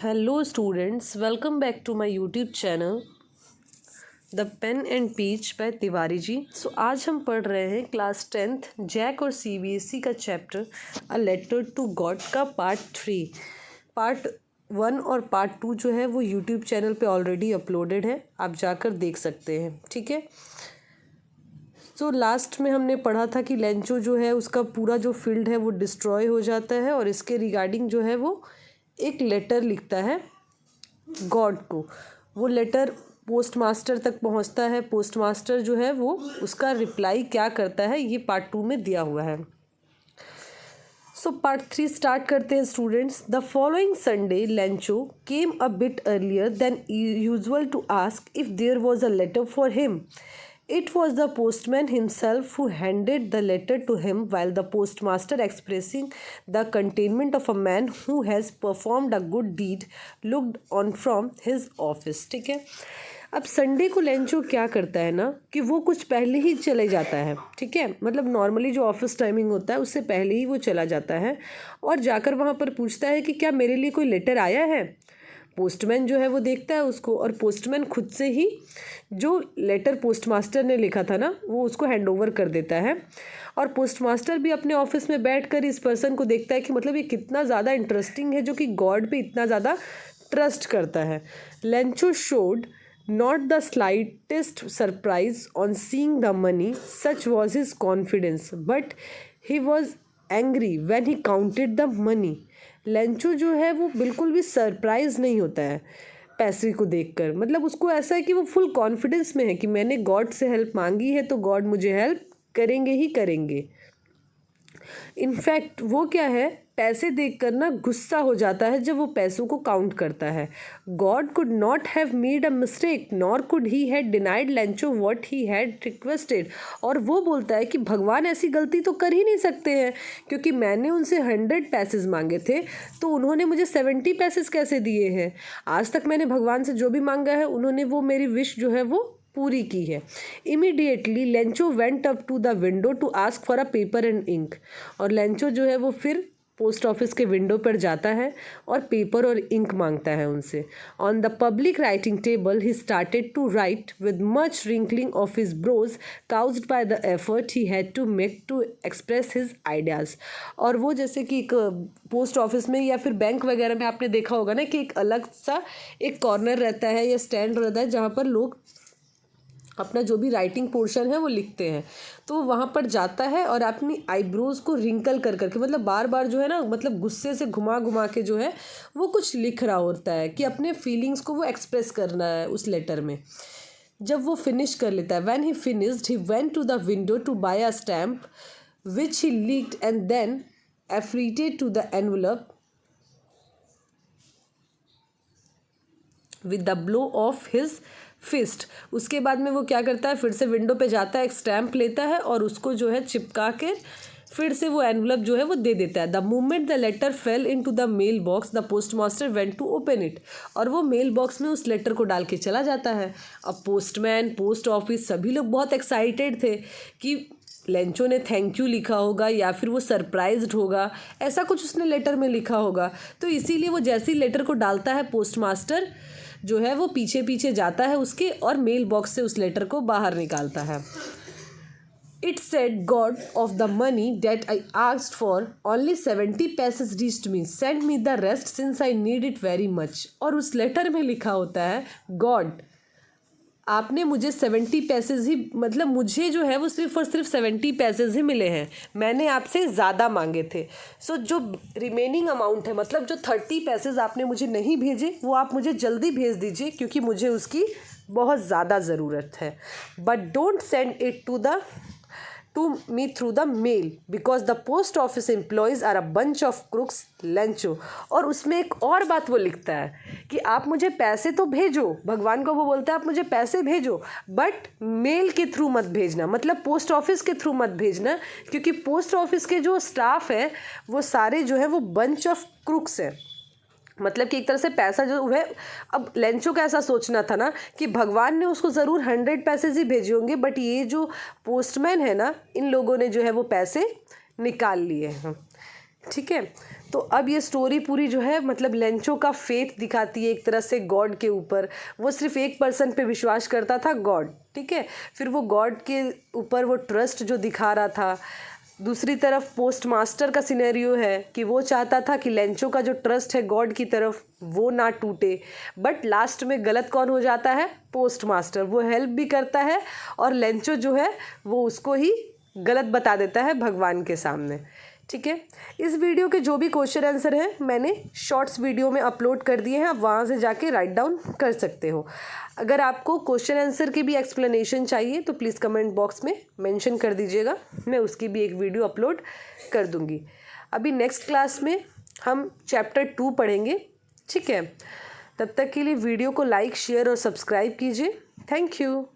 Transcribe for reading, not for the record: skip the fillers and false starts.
Hello students, welcome back to my YouTube channel the pen and peach by Tiwari ji. आज हम पढ़ रहे हैं क्लास 10th जैक और CBSE का chapter a letter to God का पार्ट 3। पार्ट 1 और पार्ट 2 जो है वो YouTube चैनल पे ऑलरेडी अपलोडेड है, आप जाकर देख सकते हैं। ठीक है, लास्ट में हमने पढ़ा था कि लेंचो जो है उसका पूरा जो फील्ड है वो डिस्ट्रॉय हो जाता है और इसके रिगार्डिंग जो है वो एक लेटर लिखता है गॉड को। वो लेटर पोस्ट मास्टर तक पहुंचता है। पोस्ट मास्टर जो है वो उसका रिप्लाई क्या करता है ये पार्ट 2 में दिया हुआ है। पार्ट 3 स्टार्ट करते हैं students. The following Sunday Lencho came a bit earlier than usual to ask if there was a letter for him. It was the postman himself who handed the letter to him, while the postmaster, expressing the contentment of a man who has performed a good deed, looked on from his office. ठीक है, अब Sunday को Lencho क्या करता है ना कि वो कुछ पहले ही चले जाता है। ठीक है, मतलब नॉर्मली जो ऑफिस टाइमिंग होता है उससे पहले ही वो चला जाता है और जाकर वहाँ पर पूछता है कि क्या मेरे लिए कोई लेटर आया है। पोस्टमैन जो है वो देखता है उसको और पोस्टमैन खुद से ही जो लेटर पोस्टमास्टर ने लिखा था ना वो उसको हैंड ओवर कर देता है। और पोस्टमास्टर भी अपने ऑफिस में बैठकर इस पर्सन को देखता है कि मतलब ये कितना ज़्यादा इंटरेस्टिंग है जो कि गॉड पे इतना ज़्यादा ट्रस्ट करता है। Lencho showed not the slightest surprise on seeing the money, such was his confidence, but he was angry when he counted the money. Lencho जो है वो बिल्कुल भी सरप्राइज नहीं होता है पैसे को देखकर। मतलब उसको ऐसा है कि वो फुल कॉन्फिडेंस में है कि मैंने गॉड से हेल्प मांगी है तो गॉड मुझे हेल्प करेंगे ही करेंगे। इनफैक्ट वो क्या है, पैसे देखकर ना गुस्सा हो जाता है जब वो पैसों को काउंट करता है। God could not have made a mistake nor could he had denied Lencho what he had requested. और वो बोलता है कि भगवान ऐसी गलती तो कर ही नहीं सकते हैं, क्योंकि मैंने उनसे 100 पैसेज मांगे थे तो उन्होंने मुझे 70 पैसेज कैसे दिए हैं। आज तक मैंने भगवान से जो भी मांगा है उन्होंने वो मेरी विश जो है वो पूरी की है। Immediately Lencho went up to the window to ask for a paper and ink. और लेंचो जो है वो फिर पोस्ट ऑफिस के विंडो पर जाता है और पेपर और इंक मांगता है उनसे। On the public writing table he started to write with much wrinkling of his brows caused by the effort he had to make to express his ideas. और वो जैसे कि एक पोस्ट ऑफिस में या फिर बैंक वगैरह में आपने देखा होगा ना कि एक अलग सा एक कॉर्नर रहता है या स्टैंड रहता है जहाँ पर लोग अपना जो भी राइटिंग पोर्शन है वो लिखते हैं। तो वो वहाँ पर जाता है और अपनी आईब्रोज को रिंकल कर करके मतलब बार बार जो है ना मतलब गुस्से से घुमा घुमा के जो है वो कुछ लिख रहा होता है कि अपने फीलिंग्स को वो एक्सप्रेस करना है उस लेटर में। जब वो फिनिश कर लेता है, when he finished he went to the window to buy a stamp which he licked and then affixed to the envelope with the blow of his fist. उसके बाद में वो क्या करता है, फिर से विंडो पे जाता है, एक स्टैम्प लेता है और उसको जो है चिपका के फिर से वो एनवलप जो है वो दे देता है। The moment the letter fell into the mailbox the postmaster went to open it. और वो मेल बॉक्स में उस लेटर को डाल के चला जाता है। अब पोस्टमैन, पोस्ट ऑफिस सभी लोग बहुत एक्साइटेड थे कि लेंचो ने थैंक यू लिखा होगा या फिर वो सरप्राइज्ड होगा, ऐसा कुछ उसने लेटर में लिखा होगा। तो इसीलिए वो जैसे ही लेटर को डालता है पोस्ट मास्टर जो है वो पीछे पीछे जाता है उसके और मेल बॉक्स से उस लेटर को बाहर निकालता है। It said God of the money that I asked for only 70 pesos reached me, send me the rest since I need it very much. और उस लेटर में लिखा होता है, गॉड आपने मुझे 70 पैसेज ही मतलब मुझे जो है वो सिर्फ और सिर्फ 70 पैसेज ही मिले हैं, मैंने आपसे ज़्यादा मांगे थे। जो रिमेनिंग अमाउंट है मतलब जो 30 पैसेज आपने मुझे नहीं भेजे वो आप मुझे जल्दी भेज दीजिए क्योंकि मुझे उसकी बहुत ज़्यादा ज़रूरत है। But don't send it to me through the mail because the post office employees are a bunch of crooks, Lencho. और उसमें एक और बात वो लिखता है कि आप मुझे पैसे तो भेजो, भगवान को वो बोलता है आप मुझे पैसे भेजो बट मेल के थ्रू मत भेजना, मतलब पोस्ट ऑफिस के थ्रू मत भेजना, क्योंकि पोस्ट ऑफिस के जो स्टाफ है वो सारे जो है वो बंच ऑफ क्रूक्स है। मतलब कि एक तरह से पैसा जो है, अब लेंचो का ऐसा सोचना था ना कि भगवान ने उसको ज़रूर 100 पैसेज ही भेजे होंगे बट ये जो पोस्टमैन है ना इन लोगों ने जो है वो पैसे निकाल लिए हैं। ठीक है, तो अब ये स्टोरी पूरी जो है मतलब लेंचो का फेथ दिखाती है एक तरह से गॉड के ऊपर। वो सिर्फ एक पर्सन पे विश्वास करता था, गॉड, ठीक है। फिर वो गॉड के ऊपर वो ट्रस्ट जो दिखा रहा था। दूसरी तरफ पोस्ट मास्टर का सिनेरियो है कि वो चाहता था कि लेंचो का जो ट्रस्ट है गॉड की तरफ वो ना टूटे, बट लास्ट में गलत कौन हो जाता है, पोस्ट मास्टर। वो हेल्प भी करता है और लेंचो जो है वो उसको ही गलत बता देता है भगवान के सामने, ठीक है। इस वीडियो के जो भी क्वेश्चन आंसर हैं मैंने शॉर्ट्स वीडियो में अपलोड कर दिए हैं, आप वहाँ से जाके राइट डाउन कर सकते हो। अगर आपको क्वेश्चन आंसर की भी एक्सप्लेनेशन चाहिए तो प्लीज़ कमेंट बॉक्स में मेंशन कर दीजिएगा, मैं उसकी भी एक वीडियो अपलोड कर दूँगी। अभी नेक्स्ट क्लास में हम चैप्टर 2 पढ़ेंगे, ठीक है। तब तक के लिए वीडियो को लाइक, शेयर और सब्सक्राइब कीजिए। Thank you.